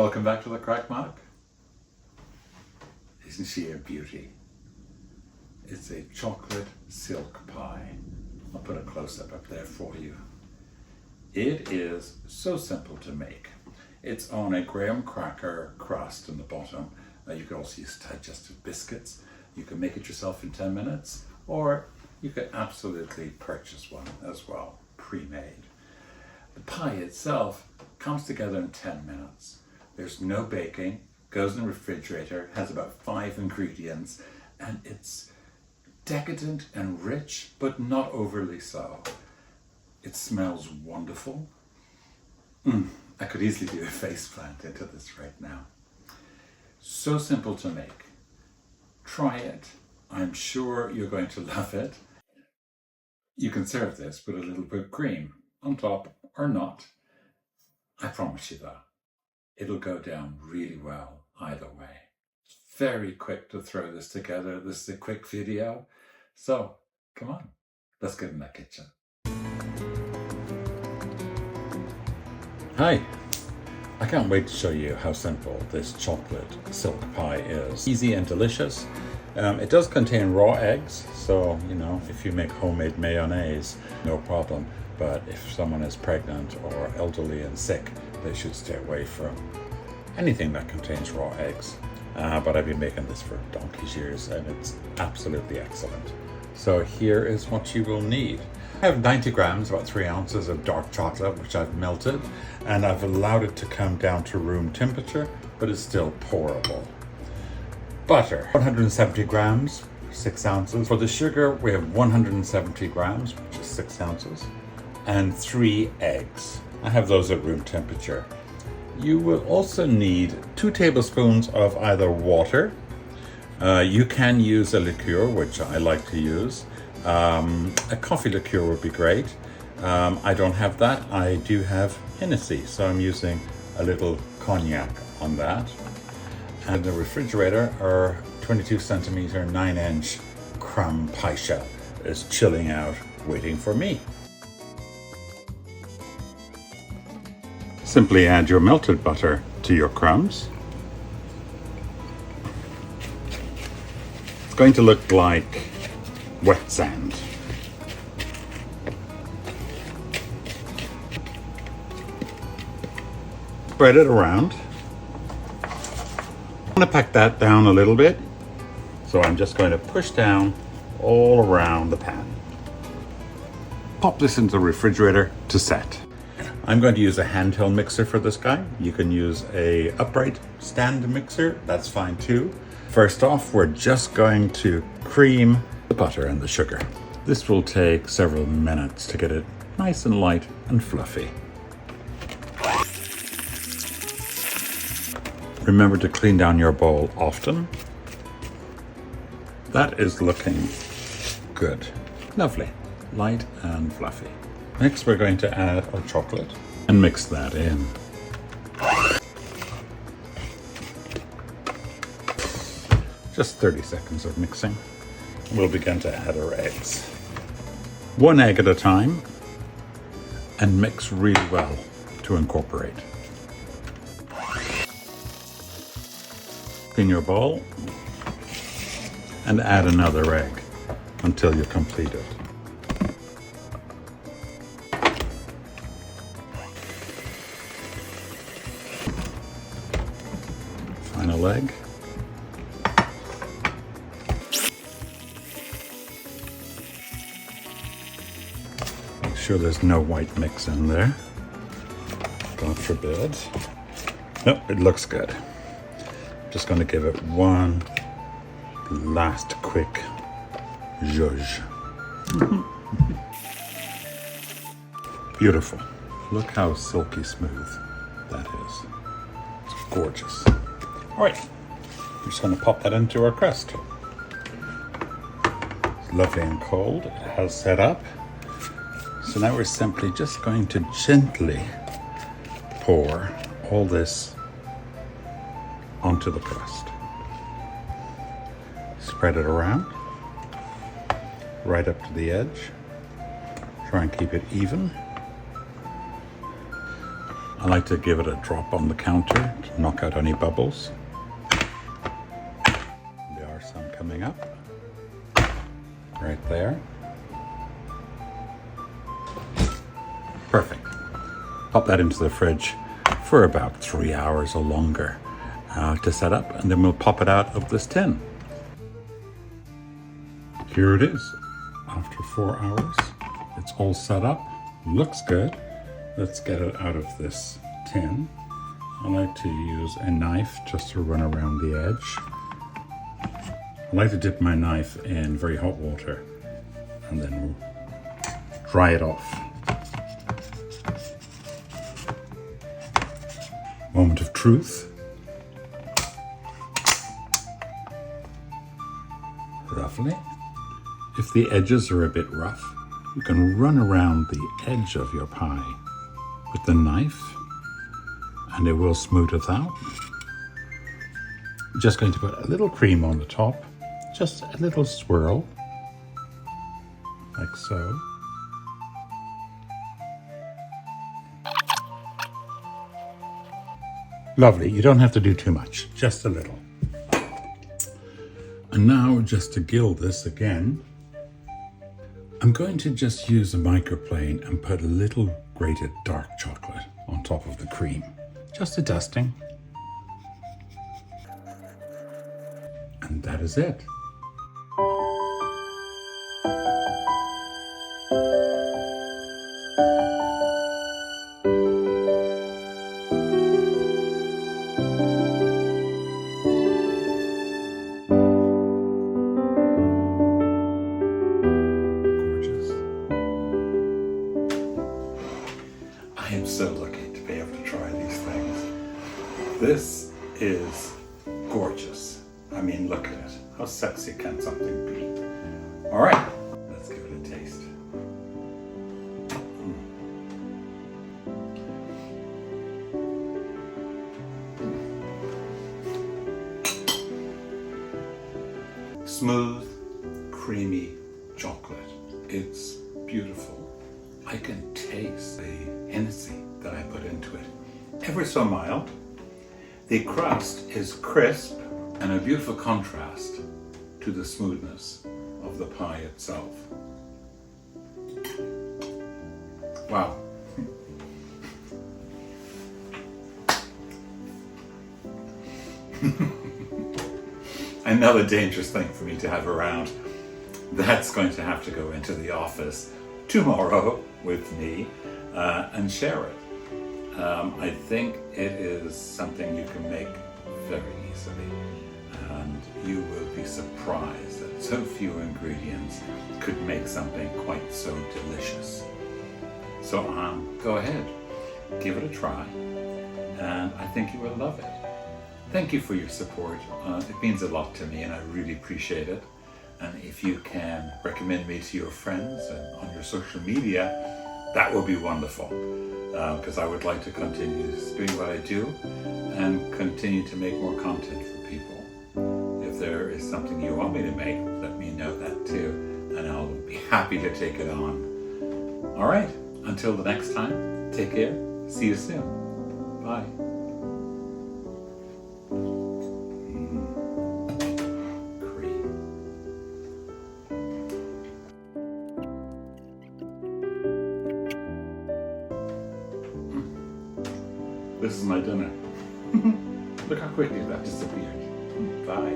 Welcome back to the Crack Mark. Isn't she a beauty? It's a chocolate silk pie. I'll put a close-up up there for you. It is so simple to make. It's on a graham cracker crust in the bottom. You can also use digestive biscuits. You can make it yourself in 10 minutes, or you can absolutely purchase one as well, pre-made. The pie itself comes together in 10 minutes. There's no baking, goes in the refrigerator, has about 5 ingredients, and it's decadent and rich, but not overly so. It smells wonderful. I could easily do a face plant into this right now. So simple to make. Try it. I'm sure you're going to love it. You can serve this with a little whipped cream on top or not. I promise you that. It'll go down really well either way. It's very quick to throw this together. This is a quick video. So come on, let's get in that kitchen. Hi. I can't wait to show you how simple this chocolate silk pie is. Easy and delicious. It does contain raw eggs, so if you make homemade mayonnaise, no problem. But if someone is pregnant or elderly and sick, they should stay away from anything that contains raw eggs. But I've been making this for donkey's years and it's absolutely excellent. So here is what you will need. I have 90 grams, about 3 ounces of dark chocolate, which I've melted, and I've allowed it to come down to room temperature, but it's still pourable. Butter, 170 grams, 6 ounces. For the sugar, we have 170 grams, which is 6 ounces, and 3 eggs. I have those at room temperature. You will also need 2 tablespoons of either water. You can use a liqueur, which I like to use. A coffee liqueur would be great. I don't have that. I do have Hennessy, so I'm using a little cognac on that. And the refrigerator, our 22 centimeter 9-inch crumb pie shell is chilling out, waiting for me. Simply add your melted butter to your crumbs. It's going to look like wet sand. Spread it around. I'm going to pack that down a little bit, so I'm just going to push down all around the pan. Pop this into the refrigerator to set. I'm going to use a handheld mixer for this guy. You can use a upright stand mixer, that's fine too. First off, we're just going to cream the butter and the sugar. This will take several minutes to get it nice and light and fluffy. Remember to clean down your bowl often. That is looking good. Lovely, light and fluffy. Next, we're going to add our chocolate and mix that in. Just 30 seconds of mixing. We'll begin to add our eggs. 1 egg at a time, and mix really well to incorporate. In your bowl, and add another egg until you're completed. Final egg. Make sure there's no white mix in there. God forbid. Nope, it looks good. Just going to give it one last quick zhuzh. Beautiful. Look how silky smooth that is. It's gorgeous. All right, I'm just going to pop that into our crust. It's lovely and cold. It has set up. So now we're simply just going to gently pour all this onto the crust. Spread it around, right up to the edge. Try and keep it even. I like to give it a drop on the counter to knock out any bubbles. There are some coming up. Right there. Perfect. Pop that into the fridge for about 3 hours or longer to set up, and then we'll pop it out of this tin. Here it is. After 4 hours, it's all set up. Looks good. Let's get it out of this tin. I like to use a knife just to run around the edge. I like to dip my knife in very hot water and then dry it off. Moment of truth. Lovely. If the edges are a bit rough, you can run around the edge of your pie with the knife and it will smooth it out. I'm just going to put a little cream on the top, just a little swirl, like so. Lovely, you don't have to do too much, just a little. And now, just to gild this again, I'm going to just use a microplane and put a little grated dark chocolate on top of the cream. Just a dusting. And that is it. I am so lucky to be able to try these things. This is gorgeous. I mean, look at it. How sexy can something be? All right, let's give it a taste. Smooth, creamy chocolate. It's beautiful. I can taste the Hennessy that I put into it. Ever so mild. The crust is crisp and a beautiful contrast to the smoothness of the pie itself. Wow. Another dangerous thing for me to have around. That's going to have to go into the office tomorrow with me and share it. I think it is something you can make very easily, and you will be surprised that so few ingredients could make something quite so delicious. So go ahead, give it a try, and I think you will love it. Thank you for your support. It means a lot to me and I really appreciate it. And if you can recommend me to your friends and on your social media, that will be wonderful. Because I would like to continue doing what I do and continue to make more content for people. If there is something you want me to make, let me know that too, and I'll be happy to take it on. All right, until the next time, take care. See you soon. Bye. This is my dinner. Look how quickly that disappeared. Bye.